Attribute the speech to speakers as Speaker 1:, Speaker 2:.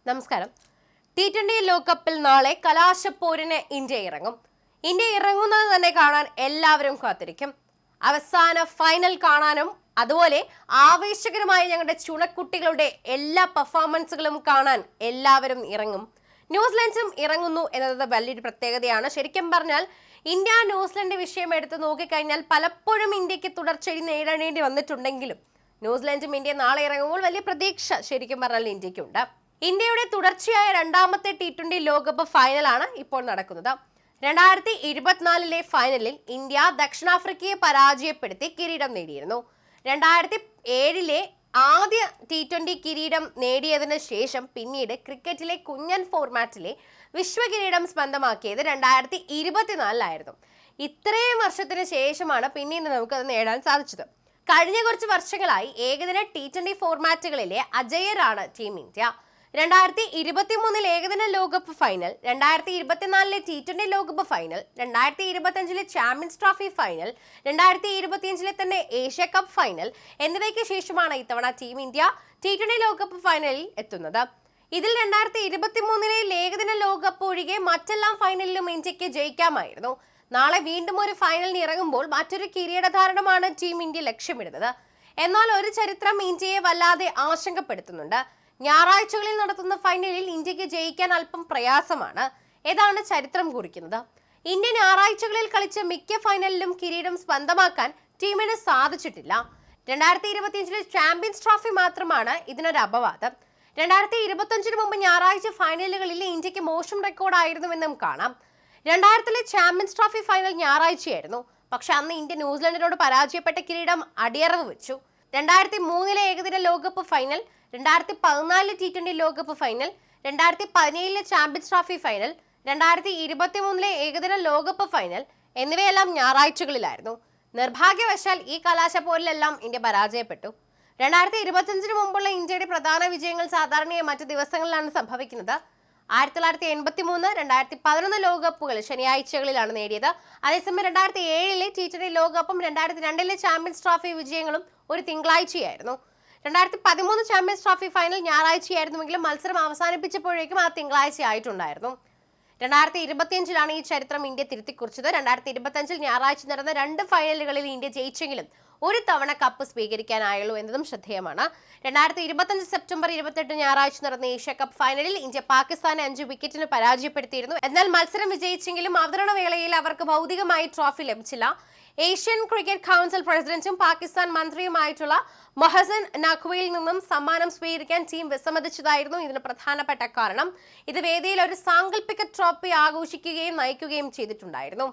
Speaker 1: നമസ്കാരം. T20 ലോകകപ്പിൽ നാളെ കലാശപ്പോരിന് ഇന്ത്യ ഇറങ്ങും. ഇന്ത്യ ഇറങ്ങുന്നത് തന്നെ കാണാൻ എല്ലാവരും കാത്തിരിക്കും. അവസാന ഫൈനൽ കാണാനും അതുപോലെ ആവേശകരമായ ഞങ്ങളുടെ ചുണക്കുട്ടികളുടെ എല്ലാ പെർഫോമൻസുകളും കാണാൻ എല്ലാവരും ഇറങ്ങും. ന്യൂസിലൻഡും ഇറങ്ങുന്നു എന്നത് വലിയൊരു പ്രത്യേകതയാണ്. ശരിക്കും പറഞ്ഞാൽ ഇന്ത്യ ന്യൂസിലൻഡ് വിഷയം എടുത്ത് നോക്കിക്കഴിഞ്ഞാൽ പലപ്പോഴും ഇന്ത്യക്ക് തുടർച്ചയായി നേരിടേണ്ടി വന്നിട്ടുണ്ടെങ്കിലും ന്യൂസിലൻഡും ഇന്ത്യ നാളെ ഇറങ്ങുമ്പോൾ വലിയ പ്രതീക്ഷ ശരിക്കും പറഞ്ഞാൽ ഇന്ത്യക്കുണ്ട്. ഇന്ത്യയുടെ തുടർച്ചയായ രണ്ടാമത്തെ T20 ലോകകപ്പ് ഫൈനലാണ് ഇപ്പോൾ നടക്കുന്നത്. 2024 ഫൈനലിൽ ഇന്ത്യ ദക്ഷിണാഫ്രിക്കയെ പരാജയപ്പെടുത്തി കിരീടം നേടിയിരുന്നു. 2007 ആദ്യ T20 കിരീടം നേടിയതിനു ശേഷം പിന്നീട് ക്രിക്കറ്റിലെ കുഞ്ഞൻ ഫോർമാറ്റിലെ വിശ്വകിരീടം സ്വന്തമാക്കിയത് 2024 ഇത്രയും വർഷത്തിന് ശേഷമാണ് പിന്നീട് നമുക്കത് നേടാൻ സാധിച്ചത്. കഴിഞ്ഞ കുറച്ച് വർഷങ്ങളായി ഏകദിന T20 ഫോർമാറ്റുകളിലെ അജയരാണ് ടീം ഇന്ത്യ. 2023 ഏകദിന ലോകകപ്പ് ഫൈനൽ, 2024 T20 ലോകകപ്പ് ഫൈനൽ, 2025 ചാമ്പ്യൻസ് ട്രോഫി ഫൈനൽ, 2025 തന്നെ ഏഷ്യ കപ്പ് ഫൈനൽ എന്നിവയ്ക്ക് ശേഷമാണ് ഇത്തവണ ടീം ഇന്ത്യ T20 ലോകകപ്പ് ഫൈനലിൽ എത്തുന്നത്. ഇതിൽ 2023 ഏകദിന ലോകകപ്പ് ഒഴികെ മറ്റെല്ലാം ഫൈനലിലും ഇന്ത്യക്ക് ജയിക്കാമായിരുന്നു. നാളെ വീണ്ടും ഒരു ഫൈനലിന് ഇറങ്ങുമ്പോൾ മറ്റൊരു കിരീടധാരണമാണ് ടീം ഇന്ത്യ ലക്ഷ്യമിടുന്നത്. എന്നാൽ ഒരു ചരിത്രം ഇന്ത്യയെ വല്ലാതെ ആശങ്കപ്പെടുത്തുന്നുണ്ട്. ഞായറാഴ്ചകളിൽ നടത്തുന്ന ഫൈനലിൽ ഇന്ത്യക്ക് ജയിക്കാൻ അല്പം പ്രയാസമാണ്. ഏതാണ് ചരിത്രം കുറിക്കുന്നത്? ഇന്ത്യ ഞായറാഴ്ചകളിൽ കളിച്ച മിക്ക ഫൈനലിലും കിരീടം സ്വന്തമാക്കാൻ ടീമിന് സാധിച്ചിട്ടില്ല. 2025 ചാമ്പ്യൻസ് ട്രോഫി മാത്രമാണ് ഇതിനൊരു അപവാദം. 2025 മുമ്പ് ഞായറാഴ്ച ഫൈനലുകളിൽ ഇന്ത്യക്ക് മോശം റെക്കോർഡായിരുന്നുവെന്നും കാണാം. 2000 ചാമ്പ്യൻസ് ട്രോഫി ഫൈനൽ ഞായറാഴ്ചയായിരുന്നു. പക്ഷെ അന്ന് ഇന്ത്യ ന്യൂസിലൻഡിനോട് പരാജയപ്പെട്ട കിരീടം അടിയറവ് വെച്ചു. 2003 ഏകദിന ലോകകപ്പ് ഫൈനൽ, 2014 T20 ലോകകപ്പ് ഫൈനൽ, 2017 ചാമ്പ്യൻസ് ട്രോഫി ഫൈനൽ, 2023 ഏകദിന ലോകകപ്പ് ഫൈനൽ എന്നിവയെല്ലാം ഞായറാഴ്ചകളിലായിരുന്നു. നിർഭാഗ്യവശാൽ ഈ കലാശപ്പോരിലെല്ലാം ഇന്ത്യ പരാജയപ്പെട്ടു. 2025 മുമ്പുള്ള ഇന്ത്യയുടെ പ്രധാന വിജയങ്ങൾ സാധാരണയായി മറ്റു ദിവസങ്ങളിലാണ് സംഭവിക്കുന്നത്. 1983, 2011 ലോകകപ്പുകൾ ശനിയാഴ്ചകളിലാണ് നേടിയത്. അതേസമയം 2007 T20 ലോകകപ്പും 2002 ചാമ്പ്യൻസ് ട്രോഫി വിജയങ്ങളും ഒരു തിങ്കളാഴ്ചയായിരുന്നു. 2013 ചാമ്പ്യൻസ് ട്രോഫി ഫൈനൽ ഞായറാഴ്ചയായിരുന്നുവെങ്കിലും മത്സരം അവസാനിപ്പിച്ചപ്പോഴേക്കും ആ തിങ്കളാഴ്ച ആയിട്ടുണ്ടായിരുന്നു. 2025 ഈ ചരിത്രം ഇന്ത്യ തിരുത്തിക്കുറിച്ചത്. 2025 ഞായറാഴ്ച നടന്ന 2 ഫൈനലുകളിൽ ഇന്ത്യ ജയിച്ചെങ്കിലും ഒരു തവണ കപ്പ് സ്വീകരിക്കാനായുള്ളൂ എന്നതും ശ്രദ്ധേയമാണ്. 2025 സെപ്റ്റംബർ 28 ഞായറാഴ്ച നടന്ന ഏഷ്യ കപ്പ് ഫൈനലിൽ ഇന്ത്യ പാകിസ്ഥാനെ 5 വിക്കറ്റിന് പരാജയപ്പെടുത്തിയിരുന്നു. എന്നാൽ മത്സരം വിജയിച്ചെങ്കിലും അവതരണ വേളയിൽ അവർക്ക് ഭൗതികമായി ട്രോഫി ലഭിച്ചില്ല. ഏഷ്യൻ ക്രിക്കറ്റ് കൗൺസിൽ പ്രസിഡന്റും പാകിസ്ഥാൻ മന്ത്രിയുമായിട്ടുള്ള മൊഹസൻ നഖ്വിയിൽ നിന്നും സമ്മാനം സ്വീകരിക്കാൻ ടീം വിസമ്മതിച്ചതായിരുന്നു ഇതിന് പ്രധാനപ്പെട്ട കാരണം. ഇത് വേദിയിൽ ഒരു സാങ്കല്പിക ട്രോഫി ആഘോഷിക്കുകയും നയിക്കുകയും ചെയ്തിട്ടുണ്ടായിരുന്നു.